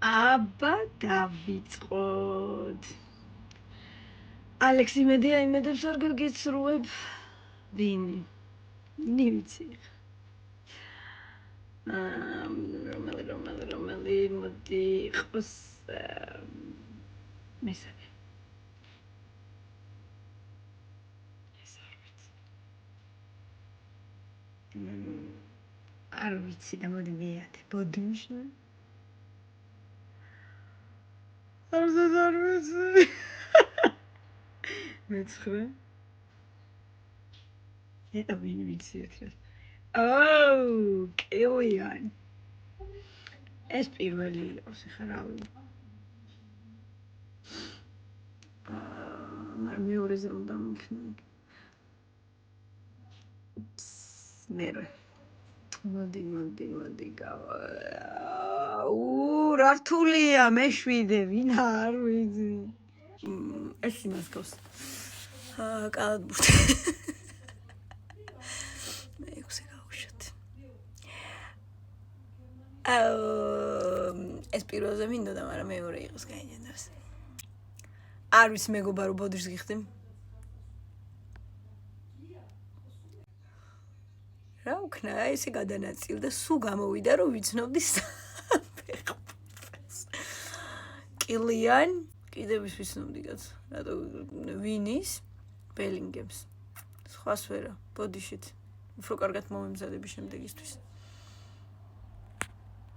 აბა დავიწყოთ. ალექსი მედია იმედებს არ გაგეცრუებ. ვინი? ნივიცი. რომელი მოდი იყოს მესამე. არ ვიცი და მოდი ვიათე. ბოდიში. არ ვიცი. მეცხრე. ეტა ვინი ვიცი ახლა. კილიან. ეს პირველი იყოს ხა რავი. მეორეზე უნდა მიქნე. მერე. მოდი გავა. რა რთულია მეშვიდე ვინ არ ვიცი. ეს იმას გავს. კალათბურთი. მეექვსე გავუშვათ. ეს პირველზე მინდოდა, მაგრამ მეორე იყოს გაიგენდეს. არ ვიცი მეგობარო ბოდიშს გიხდი? რა ვქნა, ესე გადანაწილდა, სულ გამოვიდა რომ ვიცნობდი საფეხბურთოს. კილიან, კიდევ ის ვიცნობდი კაც. რატო ვინის? ბელინგემს. სხვას ვერა, ბოდიშით. უფრო კარგად მომემზადები შემდეგისთვის.